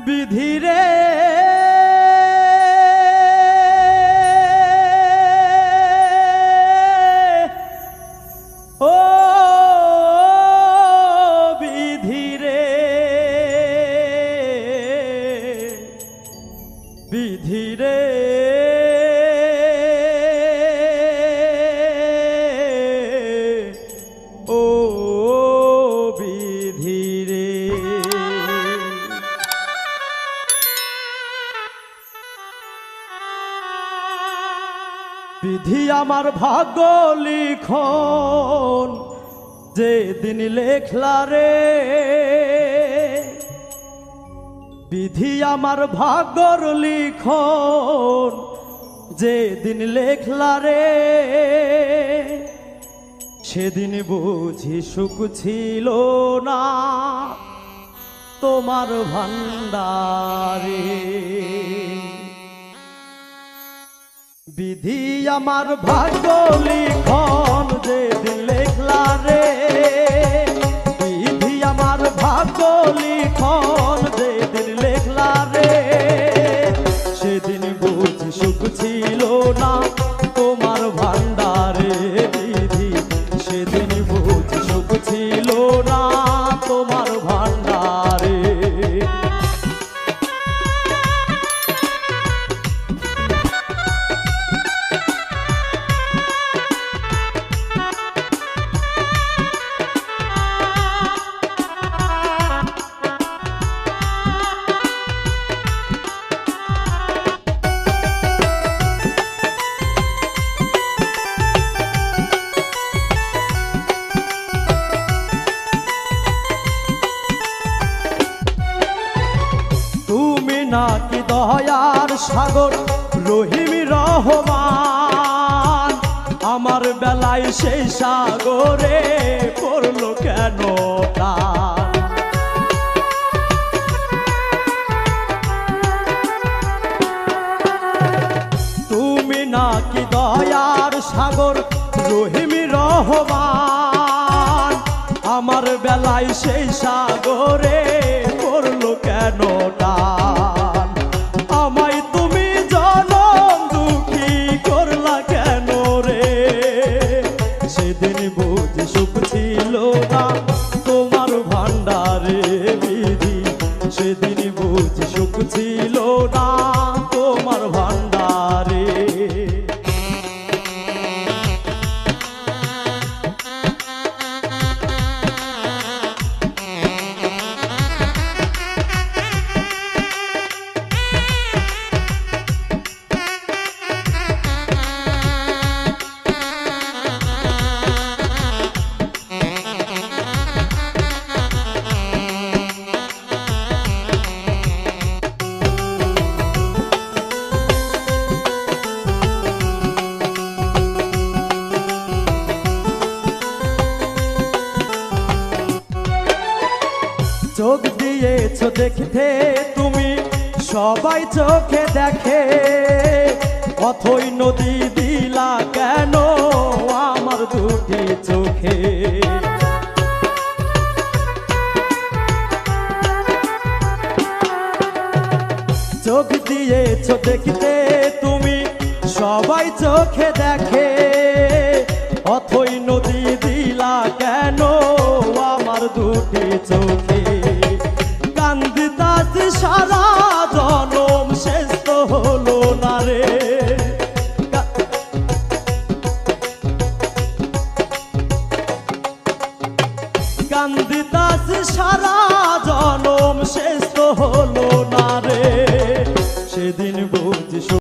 বিধিরে ও বিধিরে বিধিরে ও বিধিরে বিধি আমার ভাগ্য লিখন যে দিন লেখলা রে বিধি আমার ভাগ্যর লিখন যে দিন লেখলা রে সেদিন বুঝি সুখ ছিল না তোমার ভান্ডারে বিধি আমার ভাগ্য লিখন যে দিন লেখলা রে বিধি আমার ভাগ্য লিখন যে দিন লেখলা রে সেদিন বুঝি সুখ ছিল না তোমার ভান্ডারে বিধি সেদিন বুঝি সুখ ছিল না তোমার ভান্ডারে নাকি দয়ার সাগর রহিম রহমান আমার বেলায় সেই সাগরে পড়লো কেন টান তুমি নাকি দয়ার সাগর রহিম রহমান আমার বেলায় সেই সাগরে পড়লো কেন টান আমায় তুমি জনম দুঃখী করলা কেন রে সেদিন বুঝি সুখ ছিল না তোমার ভান্ডারে বিধি সেদিন বুঝি সুখ ছিল না তোমার ভান্ডারে চোখ দিয়েছো দেখতে তুমি সবাই চোখে দেখে অথই নদী দিলা কেন আমার দুটি চোখে চোখ দিয়েছো দেখতে তুমি সবাই চোখে দেখে অথই নদী দিলা কেন আমার দুটি চোখে কান্দিতাছি সারা জনম শেষ তো হলো না রে কান্দিতাছি সারা জনম শেষ তো হলো না রে সেদিন বুঝি